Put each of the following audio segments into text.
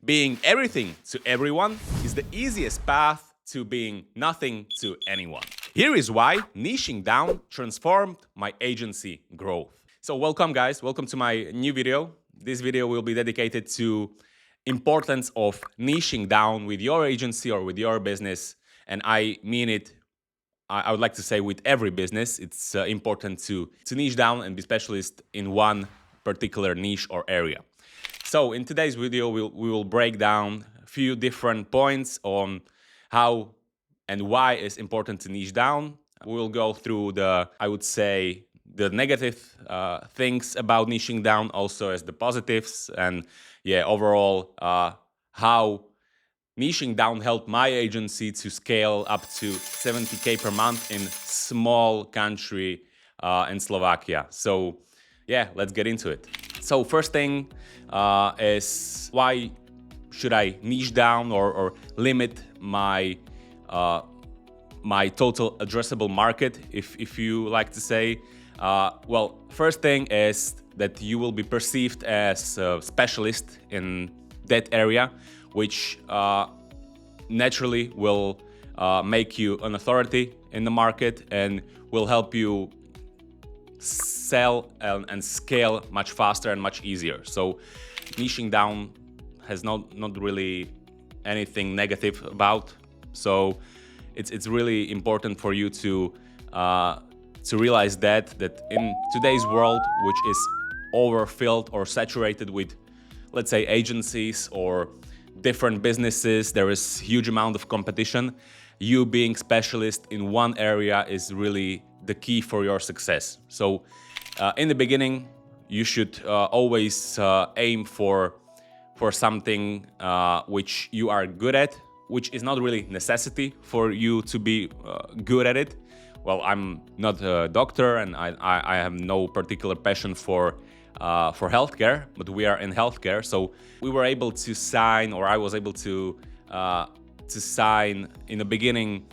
Being everything to everyone is the easiest path to being nothing to anyone. Here is why niching down transformed my agency growth. So welcome guys, welcome to my new video. This video will be dedicated to importance of niching down with your agency or with your business. And I mean it, I would like to say with every business, it's important to niche down and be specialist in one particular niche or area. So in today's video, we will break down a few different points on how and why it's important to niche down. We will go through I would say, the negative things about niching down, also as the positives, and overall how niching down helped my agency to scale up to 70K per month in small country in Slovakia. So let's get into it. So first thing is, why should I niche down or limit my my total addressable market, if you like to say? Well, first thing is that you will be perceived as a specialist in that area, which naturally will make you an authority in the market and will help you sell and scale much faster and much easier. So niching down has not really anything negative about. So it's really important for you to realize that in today's world, which is overfilled or saturated with, let's say, agencies or different businesses, there is huge amount of competition. You being specialist in one area is really the key for your success. So in the beginning, you should always aim for something which you are good at, which is not really necessity for you to be good at it. Well, I'm not a doctor and I have no particular passion for healthcare, but we are in healthcare. So we were able to sign, or I was able to sign in the beginning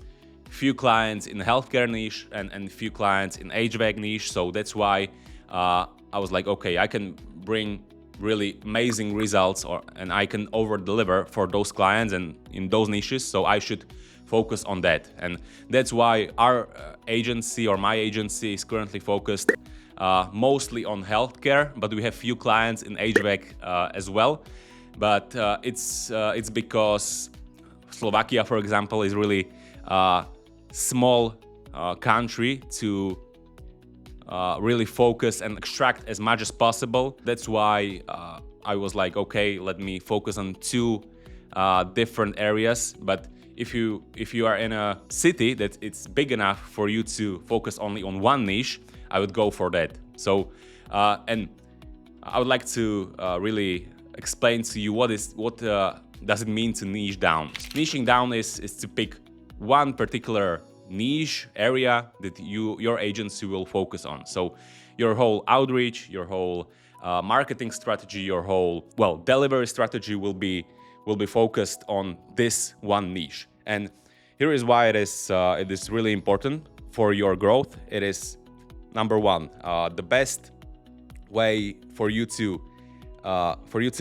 few clients in the healthcare niche and few clients in HVAC niche. So that's why I was like, okay, I can bring really amazing results and I can over deliver for those clients and in those niches. So I should focus on that. And that's why our agency, or my agency, is currently focused mostly on healthcare, but we have few clients in HVAC as well. But it's because Slovakia, for example, is really small country to really focus and extract as much as possible. That's why I was like, okay, let me focus on two different areas. But if you are in a city that it's big enough for you to focus only on one niche, I would go for that. So and I would like to really explain to you what does it mean to niche down. Niching down is to pick one particular niche area that your agency will focus on. So your whole outreach, your whole marketing strategy, your whole delivery strategy will be focused on this one niche. And here is why it is really important for your growth. It is number one, the best way for you to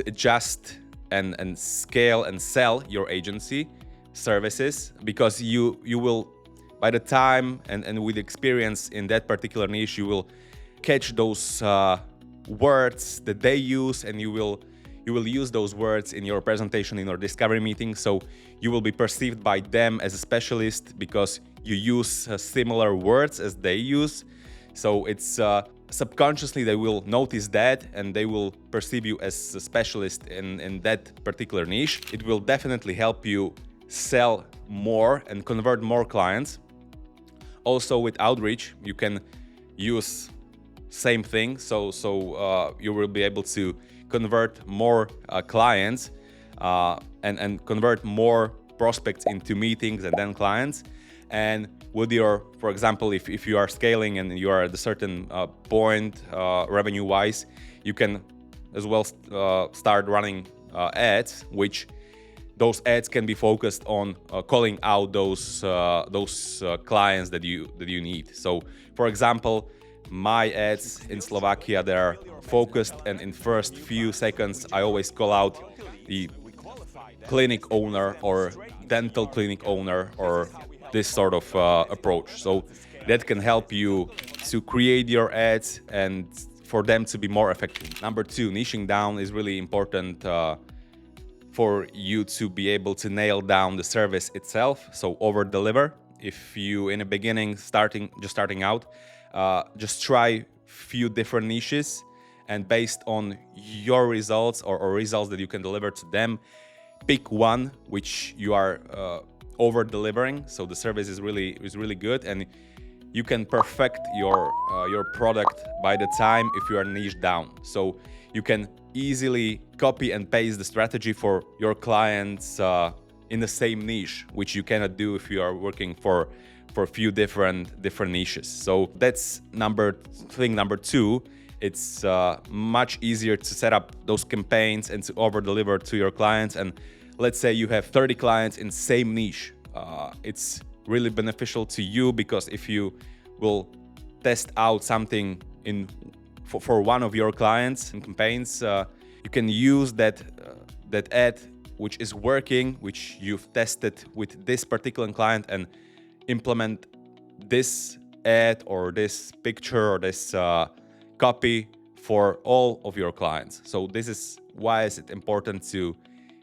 adjust and scale and sell your agency services, because you will, by the time and with experience in that particular niche, you will catch those words that they use, and you will use those words in your presentation, in your discovery meeting. So you will be perceived by them as a specialist because you use similar words as they use. So it's subconsciously they will notice that and they will perceive you as a specialist in that particular niche. It will definitely help you sell more and convert more clients. Also with outreach, you can use same thing. So you will be able to convert more clients and convert more prospects into meetings and then clients. And with your, for example, if you are scaling and you are at a certain point revenue wise, you can as well start running ads, which those ads can be focused on calling out those clients that you need. So for example, my ads in Slovakia, they're focused, and in first few seconds I always call out the clinic owner or dental clinic owner or this sort of approach. So that can help you to create your ads and for them to be more effective. Number two, niching down is really important for you to be able to nail down the service itself. So over deliver. If you in the beginning just starting out, just try few different niches, and based on your results or results that you can deliver to them, pick one which you are over delivering. So the service is really good, and you can perfect your product by the time if you are niche down. So you can easily copy and paste the strategy for your clients in the same niche, which you cannot do if you are working for a few different niches. So that's number two. It's much easier to set up those campaigns and to over deliver to your clients. And let's say you have 30 clients in same niche. It's really beneficial to you, because if you will test out something for one of your clients in campaigns, you can use that ad which is working, which you've tested with this particular client, and implement this ad or this picture or this copy for all of your clients. So this is why is it important to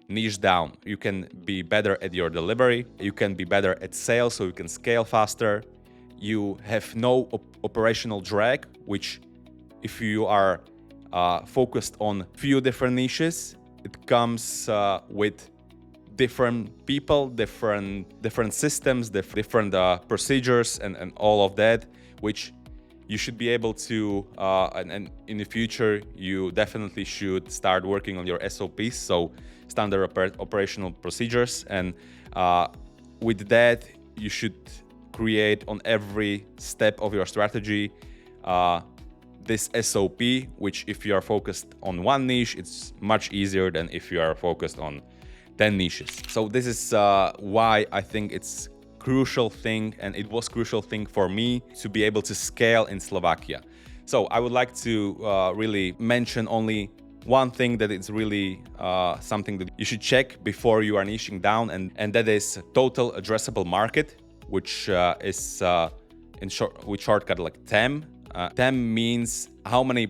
niche down. You can be better at your delivery, you can be better at sales, so you can scale faster. You have no operational drag, which if you are focused on few different niches, it comes with different people, different systems, different procedures, and all of that, which you should be able to, and in the future, you definitely should start working on your SOPs, so standard operational procedures. And with that, you should create on every step of your strategy this SOP, which if you are focused on one niche, it's much easier than if you are focused on 10 niches. So this is why I think it's crucial thing, and it was crucial thing for me to be able to scale in Slovakia. So I would like to really mention only one thing that is really something that you should check before you are niching down, and that is total addressable market, which is in shortcut like TAM. TAM means how many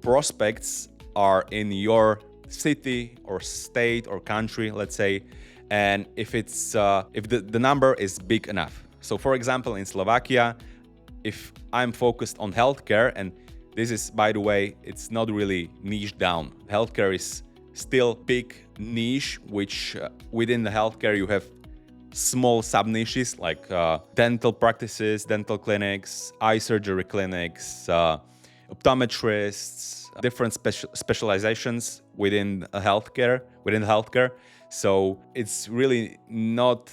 prospects are in your city or state or country, let's say, and if the number is big enough. So for example, in Slovakia, if I'm focused on healthcare, and this is, by the way, it's not really niche down. Healthcare is still big niche, which within the healthcare you have small sub niches like dental practices, dental clinics, eye surgery clinics, optometrists, different specializations within healthcare. So it's really not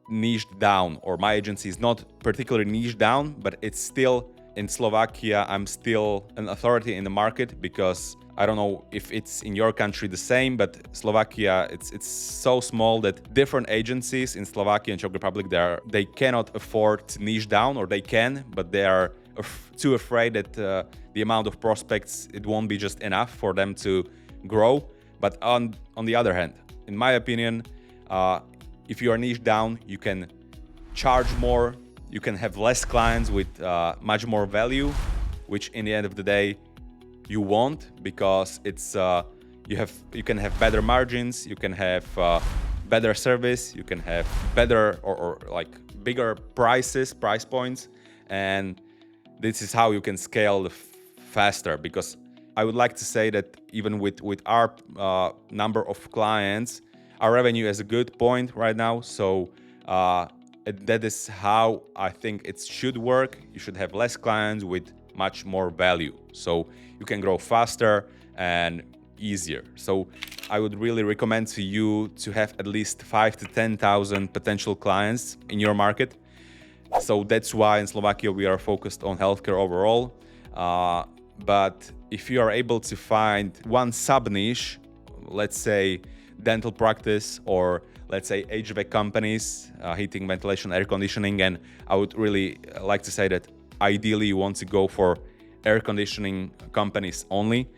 niched down, or my agency is not particularly niched down, but it's still in Slovakia. I'm still an authority in the market, because I don't know if it's in your country the same, but Slovakia, it's so small that different agencies in Slovakia and Czech Republic, they cannot afford to niche down, or they can, but they are too afraid that the amount of prospects, it won't be just enough for them to grow. But on the other hand, in my opinion, if you are niche down, you can charge more, you can have less clients with much more value, which in the end of the day you want, because it's you can have better margins, you can have better service, you can have better or like bigger price points, and this is how you can scale faster. Because I would like to say that even with our number of clients, our revenue is a good point right now. So that is how I think it should work. You should have less clients with much more value, so you can grow faster and easier. So I would really recommend to you to have at least 5,000 to 10,000 potential clients in your market. So that's why in Slovakia we are focused on healthcare overall. But if you are able to find one sub niche, let's say dental practice, or let's say HVAC companies, heating, ventilation, air conditioning, and I would really like to say that ideally you want to go for air conditioning companies only,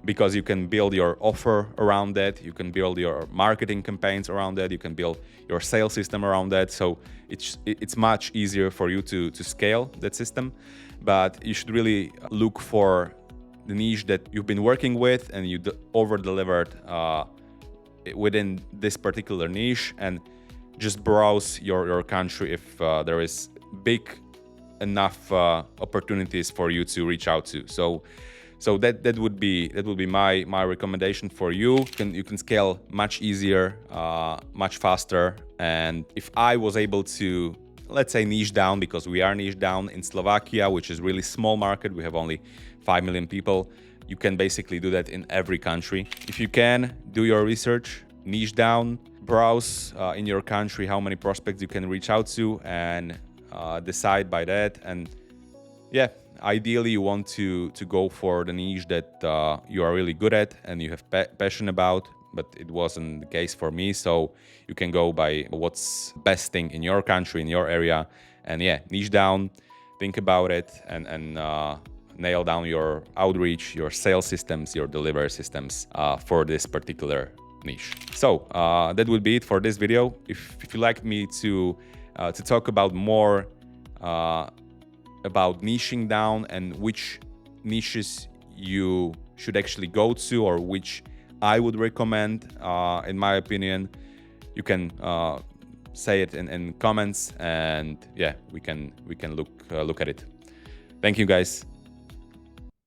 because you can build your offer around that, you can build your marketing campaigns around that, you can build your sales system around that. So it's much easier for you to scale that system. But you should really look for the niche that you've been working with and you over-delivered within this particular niche, and just browse your country if there is big enough opportunities for you to reach out to. So that would be my recommendation for you. You can scale much easier, much faster. And if I was able to, let's say, niche down, because we are niche down in Slovakia, which is really small market, we have only 5 million people. You can basically do that in every country. If you can, do your research, niche down, browse in your country how many prospects you can reach out to, and decide by that. And yeah, ideally you want to go for the niche that you are really good at and you have passion about, but it wasn't the case for me. So you can go by what's best thing in your country, in your area, and yeah, niche down, think about it, and nail down your outreach, your sales systems, your delivery systems for this particular niche. So that would be it for this video. If you like me to talk about more about niching down and which niches you should actually go to, or which I would recommend in my opinion, you can say it in comments, and yeah, we can look at it. Thank you guys.